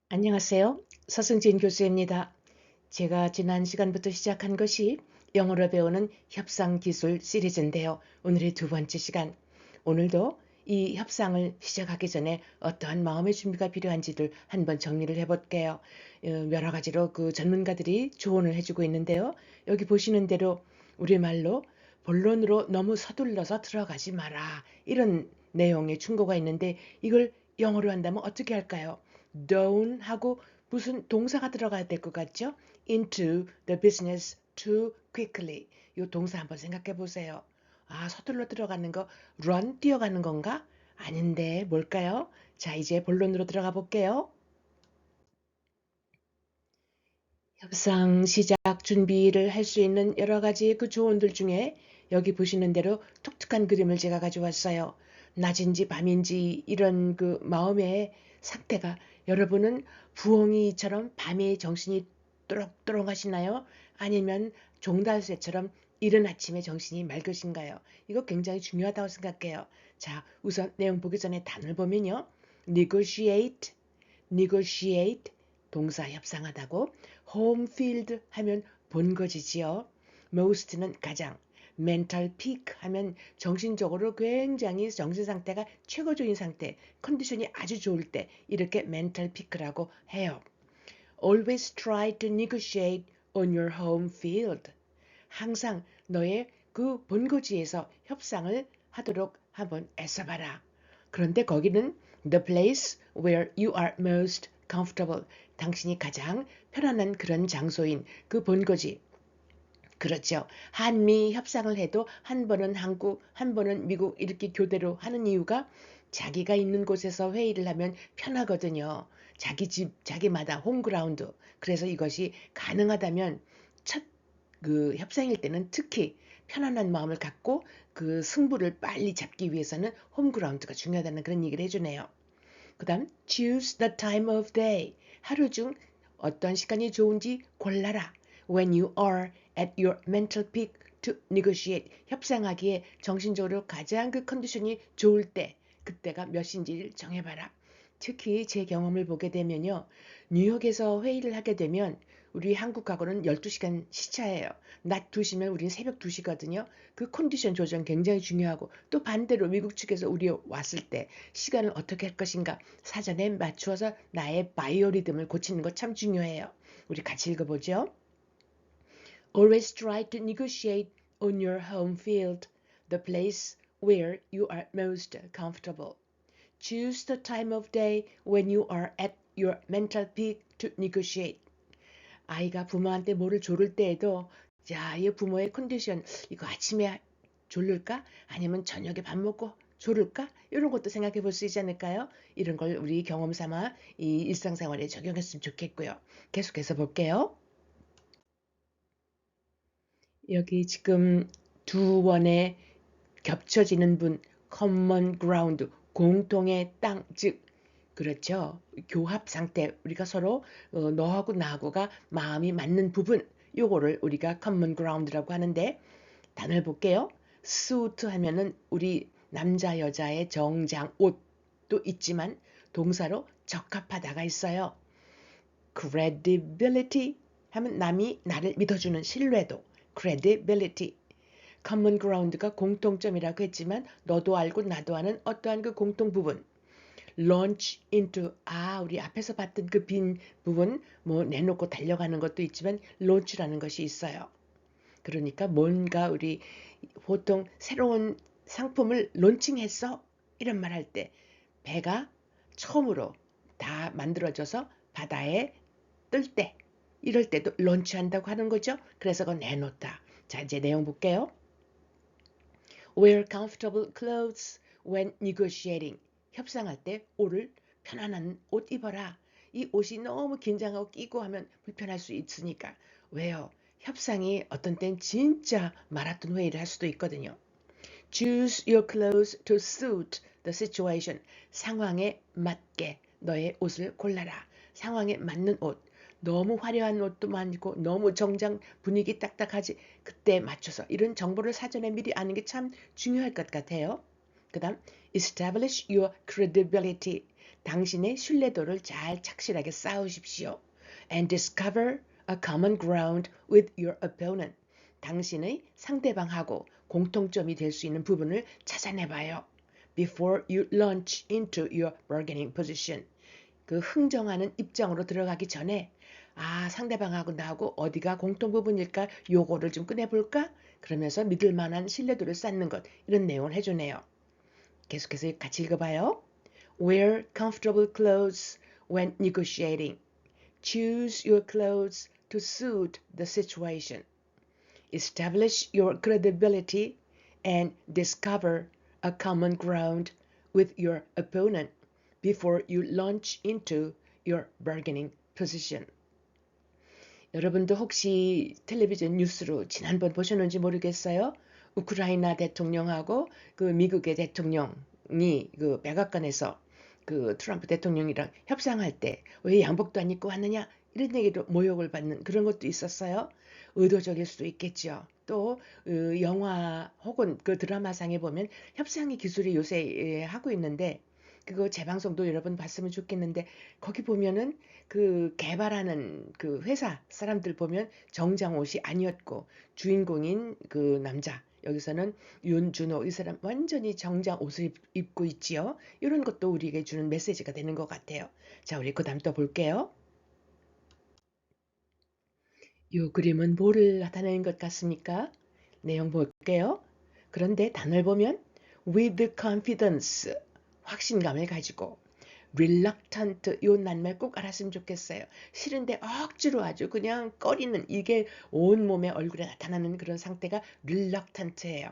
안녕하세요. 서승진 교수입니다. 제가 지난 시간부터 시작한 것이 영어로 배우는 협상기술 시리즈인데요. 오늘의 두 번째 시간. 오늘도 이 협상을 시작하기 전에 어떠한 마음의 준비가 필요한지를 한번 정리를 해볼게요. 여러 가지로 그 전문가들이 조언을 해주고 있는데요. 여기 보시는 대로 우리말로 본론으로 너무 서둘러서 들어가지 마라. 이런 내용의 충고가 있는데 이걸 영어로 한다면 어떻게 할까요? don't 하고 무슨 동사가 들어가야 될 것 같죠? into the business too quickly. 이 동사 한번 생각해 보세요. 아, 서둘러 들어가는 거 run 뛰어가는 건가? 아닌데 뭘까요? 자, 이제 본론으로 들어가 볼게요. 협상 시작 준비를 할 수 있는 여러 가지의 그 조언들 중에 여기 보시는 대로 독특한 그림을 제가 가져왔어요. 낮인지 밤인지 이런 그 마음의 상태가 여러분은 부엉이처럼 밤에 정신이 또록또록 하시나요? 아니면 종달새처럼 이른 아침에 정신이 맑으신가요? 이거 굉장히 중요하다고 생각해요. 자, 우선 내용 보기 전에 단어를 보면요. negotiate, negotiate 동사 협상하다고 home field 하면 본거지지요. most는 가장 mental peak 하면 정신적으로 굉장히 정신 상태가 최고적인 상태 컨디션이 아주 좋을 때 이렇게 mental peak라고 해요. Always try to negotiate on your home field. 항상 너의 그 본거지에서 협상을 하도록 한번 애써봐라. 그런데 거기는 the place where you are most comfortable. 당신이 가장 편안한 그런 장소인 그 본거지. 그렇죠. 한미 협상을 해도 한 번은 한국, 한 번은 미국 이렇게 교대로 하는 이유가 자기가 있는 곳에서 회의를 하면 편하거든요. 자기 집, 자기마다 홈그라운드. 그래서 이것이 가능하다면 첫 그 협상일 때는 특히 편안한 마음을 갖고 그 승부를 빨리 잡기 위해서는 홈그라운드가 중요하다는 그런 얘기를 해주네요. 그 다음 choose the time of day. 하루 중 어떤 시간이 좋은지 골라라. When you are at your mental peak to negotiate. 협상하기에 정신적으로 가장 그 컨디션이 좋을 때 그때가 몇인지를 정해봐라. 특히 제 경험을 보게 되면요. 뉴욕에서 회의를 하게 되면 우리 한국하고는 12시간 시차예요. 낮 2시면 우리는 새벽 2시거든요. 그 컨디션 조정 굉장히 중요하고 또 반대로 미국 측에서 우리 왔을 때 시간을 어떻게 할 것인가 사전에 맞추어서 나의 바이오리듬을 고치는 거 참 중요해요. 우리 같이 읽어보죠. Always try to negotiate on your home field, the place where you are most comfortable. Choose the time of day when you are at your mental peak to negotiate. 아이가 부모한테 뭐를 조를 때에도 자, 이 부모의 컨디션 이거 아침에 졸릴까? 아니면 저녁에 밥 먹고 졸을까? 이런 것도 생각해 볼 수 있지 않을까요? 이런 걸 우리 경험 삼아 이 일상생활에 적용했으면 좋겠고요. 계속해서 볼게요. 여기 지금 두 원의 겹쳐지는 분, common ground, 공통의 땅, 즉 그렇죠. 교합 상태, 우리가 서로 너하고 나하고가 마음이 맞는 부분, 요거를 우리가 common ground라고 하는데 단어를 볼게요. suit 하면은 우리 남자 여자의 정장 옷도 있지만 동사로 적합하다가 있어요. credibility 하면 남이 나를 믿어주는 신뢰도 credibility. common ground가 공통점이라고 했지만 너도 알고 나도 아는 어떠한 그 공통 부분 launch into 우리 앞에서 봤던 그 빈 부분 뭐 내놓고 달려가는 것도 있지만 launch라는 것이 있어요. 그러니까 뭔가 우리 보통 새로운 상품을 론칭했어 이런 말 할 때 배가 처음으로 다 만들어져서 바다에 뜰 때 이럴 때도 론치한다고 하는 거죠. 그래서 그건 내놓다. 자, 이제 내용 볼게요. Wear comfortable clothes when negotiating. 협상할 때 옷을 편안한 옷 입어라. 이 옷이 너무 긴장하고 끼고 하면 불편할 수 있으니까. 왜요? 협상이 어떤 땐 진짜 마라톤 회의를 할 수도 있거든요. Choose your clothes to suit the situation. 상황에 맞게 너의 옷을 골라라. 상황에 맞는 옷. 너무 화려한 옷도 많고 너무 정장 분위기 딱딱하지. 그때 맞춰서 이런 정보를 사전에 미리 아는 게 참 중요할 것 같아요. 그 다음 establish your credibility. 당신의 신뢰도를 잘 착실하게 쌓으십시오. And discover a common ground with your opponent. 당신의 상대방하고 공통점이 될 수 있는 부분을 찾아내봐요. Before you launch into your bargaining position. 그 흥정하는 입장으로 들어가기 전에 상대방하고 나하고 어디가 공통 부분일까? 요거를 좀 꺼내볼까? 그러면서 믿을 만한 신뢰도를 쌓는 것. 이런 내용을 해주네요. 계속해서 같이 읽어봐요. Wear comfortable clothes when negotiating. Choose your clothes to suit the situation. Establish your credibility and discover a common ground with your opponent before you launch into your bargaining position. 여러분도 혹시 텔레비전 뉴스로 지난번 보셨는지 모르겠어요. 우크라이나 대통령하고 그 미국의 대통령이 그 백악관에서 그 트럼프 대통령이랑 협상할 때 왜 양복도 안 입고 왔느냐 이런 얘기로 모욕을 받는 그런 것도 있었어요. 의도적일 수도 있겠죠. 또 영화 혹은 그 드라마상에 보면 협상의 기술이 요새 하고 있는데 그거 재방송도 여러분 봤으면 좋겠는데 거기 보면은 그 개발하는 그 회사 사람들 보면 정장 옷이 아니었고 주인공인 그 남자 여기서는 윤준호 이 사람 완전히 정장 옷을 입고 있지요. 이런 것도 우리에게 주는 메시지가 되는 것 같아요. 자, 우리 그 다음 또 볼게요. 이 그림은 뭐를 나타내는 것 같습니까? 내용 볼게요. 그런데 단어를 보면 with confidence, 확신감을 가지고 reluctant, 요 낱말 꼭 알았으면 좋겠어요. 싫은데 억지로 아주 그냥 꺼리는 이게 온몸에 얼굴에 나타나는 그런 상태가 reluctant예요.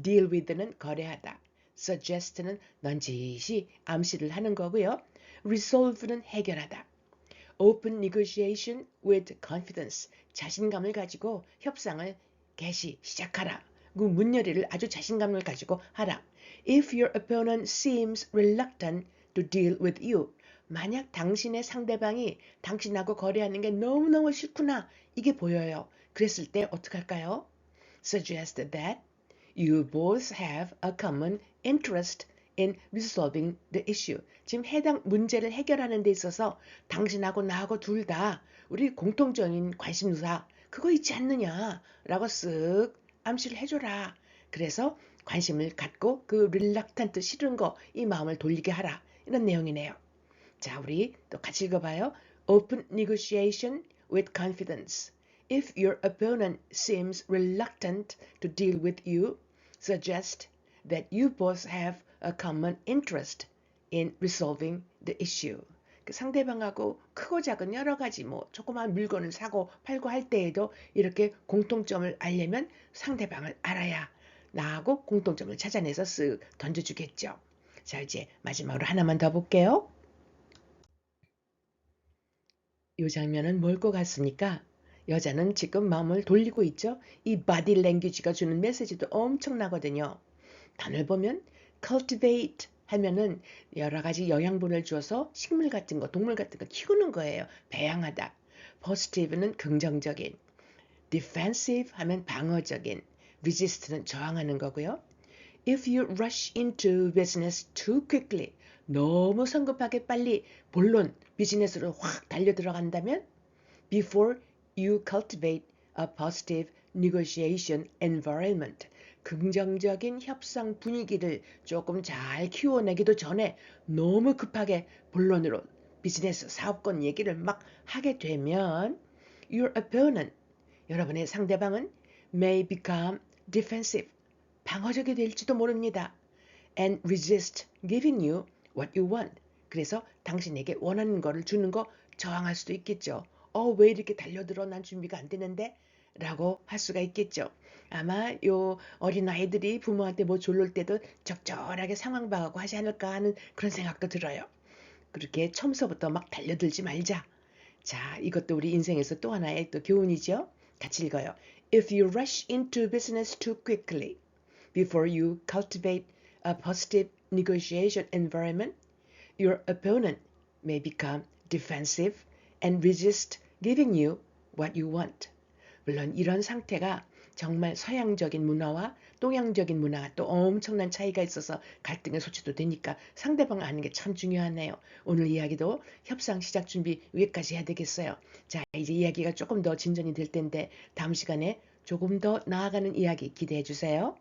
deal with는 거래하다. suggest는 넌지시 암시를 하는 거고요. resolve는 해결하다. open negotiation with confidence. 자신감을 가지고 협상을 시작하라. 그 문열이를 아주 자신감을 가지고 하라. If your opponent seems reluctant to deal with you. 만약 당신의 상대방이 당신하고 거래하는 게 너무너무 싫구나. 이게 보여요. 그랬을 때 어떡할까요? Suggest that you both have a common interest in resolving the issue. 지금 해당 문제를 해결하는 데 있어서 당신하고 나하고 둘 다 우리 공통적인 관심사 그거 있지 않느냐라고 쓱 암시를 해줘라. 그래서 관심을 갖고 그 reluctant 싫은 거 이 마음을 돌리게 하라. 이런 내용이네요. 자, 우리 또 같이 읽어봐요. Open negotiation with confidence. If your opponent seems reluctant to deal with you, suggest that you both have a common interest in resolving the issue. 그 상대방하고 크고 작은 여러 가지 뭐 조그만 물건을 사고 팔고 할 때에도 이렇게 공통점을 알려면 상대방을 알아야 나하고 공통점을 찾아내서 쓱 던져주겠죠. 자, 이제 마지막으로 하나만 더 볼게요. 이 장면은 뭘 것 같습니까? 여자는 지금 마음을 돌리고 있죠. 이 바디 랭귀지가 주는 메시지도 엄청나거든요. 단어를 보면 cultivate 하면은 여러 가지 영양분을 주어서 식물 같은 거, 동물 같은 거 키우는 거예요. 배양하다. positive는 긍정적인. defensive 하면 방어적인. resist는 저항하는 거고요. If you rush into business too quickly, 너무 성급하게 빨리 본론 비즈니스로 확 달려 들어간다면 before you cultivate a positive negotiation environment, 긍정적인 협상 분위기를 조금 잘 키워내기도 전에 너무 급하게 본론으로 비즈니스 사업권 얘기를 막 하게 되면 your opponent, 여러분의 상대방은 may become defensive, 방어적이 될지도 모릅니다. and resist giving you what you want. 그래서 당신에게 원하는 거를 주는 거 저항할 수도 있겠죠. 왜 이렇게 달려들어? 난 준비가 안 되는데? 라고 할 수가 있겠죠. 아마 요 어린아이들이 부모한테 뭐 졸릴 때도 적절하게 상황 봐가고 하지 않을까 하는 그런 생각도 들어요. 그렇게 처음서부터 막 달려들지 말자. 자, 이것도 우리 인생에서 또 하나의 또 교훈이죠. 같이 읽어요. If you rush into business too quickly, before you cultivate a positive negotiation environment, your opponent may become defensive and resist giving you what you want. 물론 이런 상태가 정말 서양적인 문화와 동양적인 문화가 또 엄청난 차이가 있어서 갈등의 소지도 되니까 상대방 아는 게 참 중요하네요. 오늘 이야기도 협상 시작 준비 여기까지 해야 되겠어요. 자, 이제 이야기가 조금 더 진전이 될 텐데 다음 시간에 조금 더 나아가는 이야기 기대해 주세요.